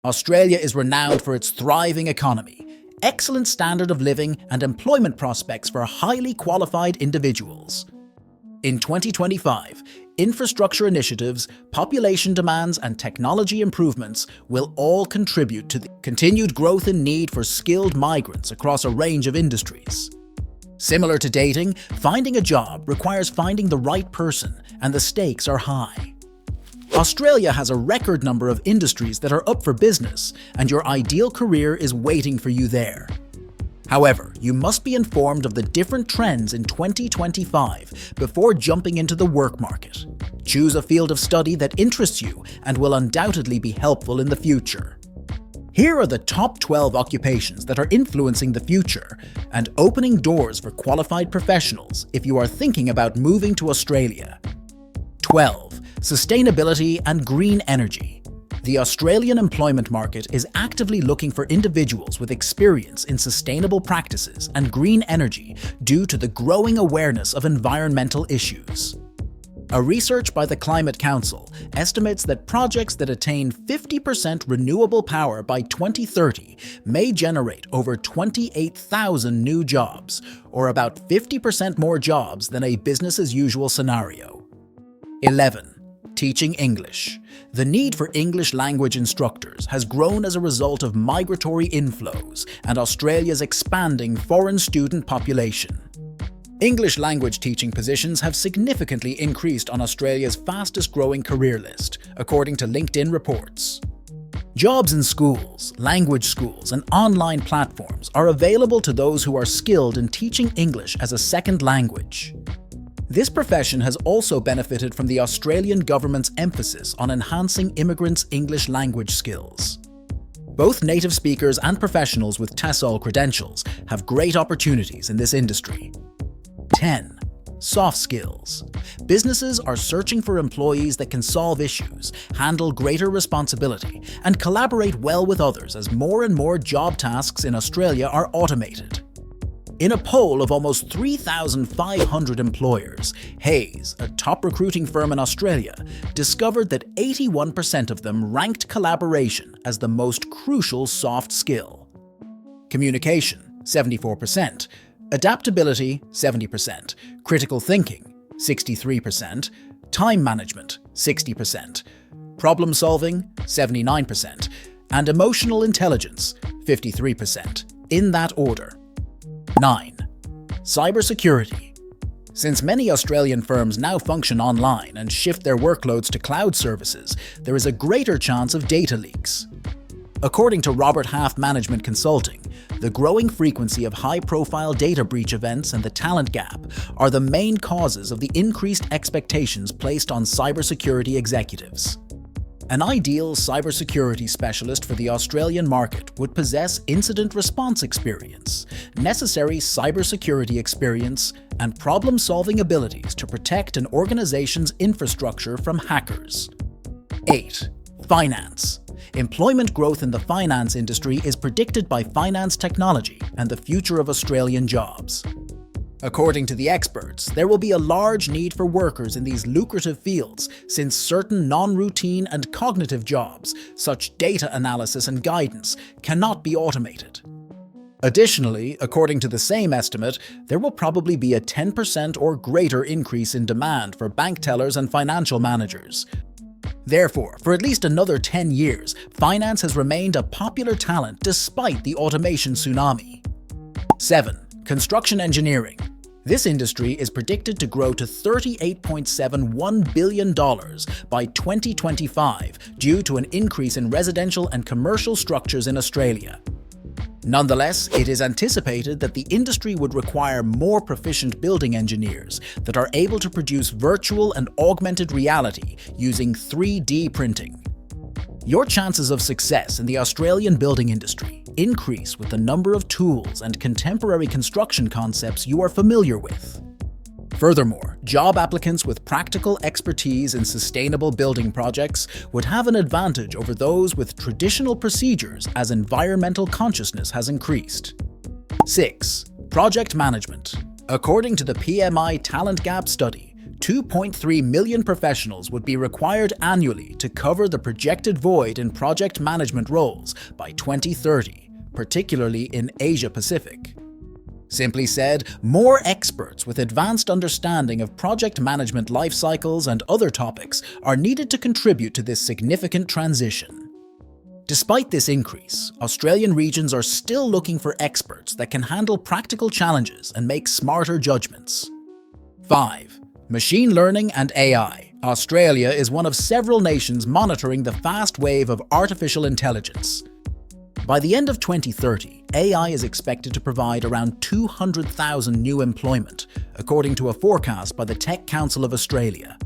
Australia is renowned for its thriving economy, excellent standard of living, and employment prospects for highly qualified individuals. In 2025, infrastructure initiatives, population demands, and technology improvements will all contribute to the continued growth in need for skilled migrants across a range of industries. Similar to dating, finding a job requires finding the right person, and the stakes are high. Australia has a record number of industries that are up for business, and your ideal career is waiting for you there. However, you must be informed of the different trends in 2025 before jumping into the work market. Choose a field of study that interests you and will undoubtedly be helpful in the future. Here are the top 12 occupations that are influencing the future and opening doors for qualified professionals if you are thinking about moving to Australia. 12. Sustainability and green energy. The Australian employment market is actively looking for individuals with experience in sustainable practices and green energy due to the growing awareness of environmental issues. A research by the Climate Council estimates that projects that attain 50% renewable power by 2030 may generate over 28,000 new jobs, or about 50% more jobs than a business-as-usual scenario. 11. Teaching English. The need for English language instructors has grown as a result of migratory inflows and Australia's expanding foreign student population. English language teaching positions have significantly increased on Australia's fastest-growing career list, according to LinkedIn reports. Jobs in schools, language schools, and online platforms are available to those who are skilled in teaching English as a second language. This profession has also benefited from the Australian government's emphasis on enhancing immigrants' English language skills. Both native speakers and professionals with TESOL credentials have great opportunities in this industry. 10. Soft skills. Businesses are searching for employees that can solve issues, handle greater responsibility, and collaborate well with others as more and more job tasks in Australia are automated. In a poll of almost 3,500 employers, Hays, a top recruiting firm in Australia, discovered that 81% of them ranked collaboration as the most crucial soft skill. Communication, 74%. Adaptability, 70%. Critical thinking, 63%. Time management, 60%. Problem solving, 79%. And emotional intelligence, 53%. In that order. 9. Cybersecurity. Since many Australian firms now function online and shift their workloads to cloud services, there is a greater chance of data leaks. According to Robert Half Management Consulting, the growing frequency of high-profile data breach events and the talent gap are the main causes of the increased expectations placed on cybersecurity executives. An ideal cybersecurity specialist for the Australian market would possess incident response experience, necessary cybersecurity experience, and problem-solving abilities to protect an organization's infrastructure from hackers. 8. Finance. Employment growth in the finance industry is predicted by Finance Technology and the Future of Australian Jobs. According to the experts, there will be a large need for workers in these lucrative fields since certain non-routine and cognitive jobs, such data analysis and guidance, cannot be automated. Additionally, according to the same estimate, there will probably be a 10% or greater increase in demand for bank tellers and financial managers. Therefore, for at least another 10 years, finance has remained a popular talent despite the automation tsunami. 7. Construction engineering. This industry is predicted to grow to $38.71 billion by 2025 due to an increase in residential and commercial structures in Australia. Nonetheless, it is anticipated that the industry would require more proficient building engineers that are able to produce virtual and augmented reality using 3D printing. Your chances of success in the Australian building industry increase with the number of tools and contemporary construction concepts you are familiar with. Furthermore, job applicants with practical expertise in sustainable building projects would have an advantage over those with traditional procedures as environmental consciousness has increased. 6. Project management. According to the PMI Talent Gap study, 2.3 million professionals would be required annually to cover the projected void in project management roles by 2030, particularly in Asia-Pacific. Simply said, more experts with advanced understanding of project management life cycles and other topics are needed to contribute to this significant transition. Despite this increase, Australian regions are still looking for experts that can handle practical challenges and make smarter judgments. 5. Machine learning and AI. Australia is one of several nations monitoring the fast wave of artificial intelligence. By the end of 2030, AI is expected to provide around 200,000 new employment, according to a forecast by the Tech Council of Australia.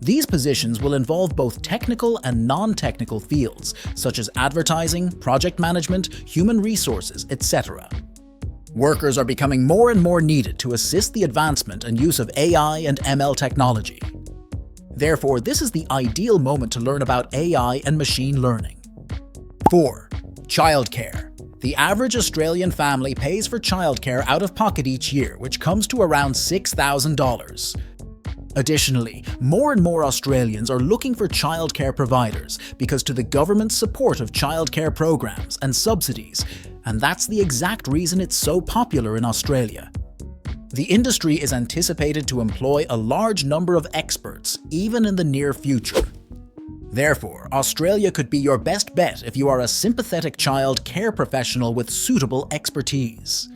These positions will involve both technical and non-technical fields, such as advertising, project management, human resources, etc. Workers are becoming more and more needed to assist the advancement and use of AI and ML technology. Therefore, this is the ideal moment to learn about AI and machine learning. 4. Childcare. The average Australian family pays for childcare out of pocket each year, which comes to around $6,000. Additionally, more and more Australians are looking for childcare providers because to the government's support of childcare programs and subsidies, and that's the exact reason it's so popular in Australia. The industry is anticipated to employ a large number of experts, even in the near future. Therefore, Australia could be your best bet if you are a sympathetic child care professional with suitable expertise.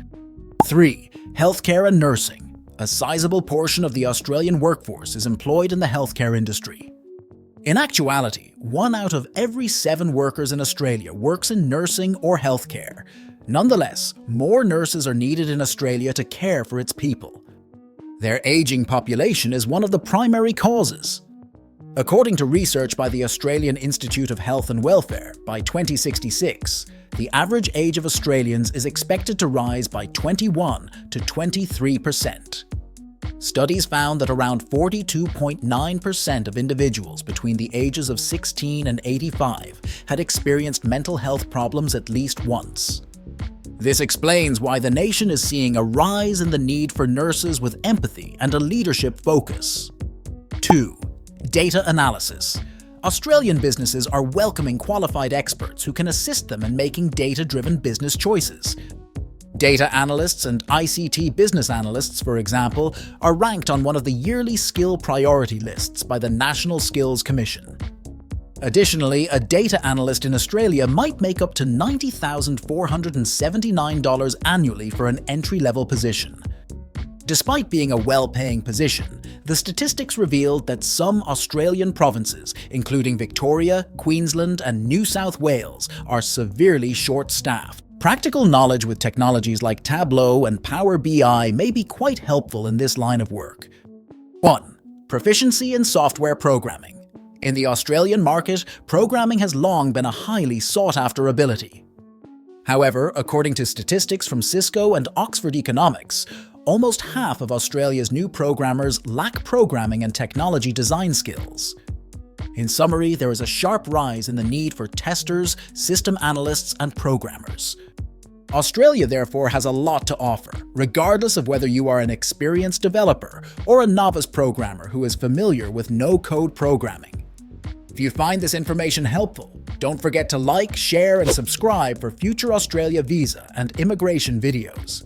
3. Healthcare and nursing. A sizable portion of the Australian workforce is employed in the healthcare industry. In actuality, 1 out of every 7 workers in Australia works in nursing or healthcare. Nonetheless, more nurses are needed in Australia to care for its people. Their aging population is one of the primary causes. According to research by the Australian Institute of Health and Welfare, by 2066, the average age of Australians is expected to rise by 21 to 23%. Studies found that around 42.9% of individuals between the ages of 16 and 85 had experienced mental health problems at least once. This explains why the nation is seeing a rise in the need for nurses with empathy and a leadership focus. 2. Data analysis. Australian businesses are welcoming qualified experts who can assist them in making data-driven business choices. Data analysts and ICT business analysts, for example, are ranked on one of the yearly skill priority lists by the National Skills Commission. Additionally, a data analyst in Australia might make up to $90,479 annually for an entry-level position. Despite being a well-paying position, the statistics revealed that some Australian provinces, including Victoria, Queensland, and New South Wales, are severely short-staffed. Practical knowledge with technologies like Tableau and Power BI may be quite helpful in this line of work. 1. Proficiency in software programming. In the Australian market, programming has long been a highly sought-after ability. However, according to statistics from Cisco and Oxford Economics, almost half of Australia's new programmers lack programming and technology design skills. In summary, there is a sharp rise in the need for testers, system analysts, and programmers. Australia, therefore, has a lot to offer, regardless of whether you are an experienced developer or a novice programmer who is familiar with no-code programming. If you find this information helpful, don't forget to like, share, and subscribe for future Australia visa and immigration videos.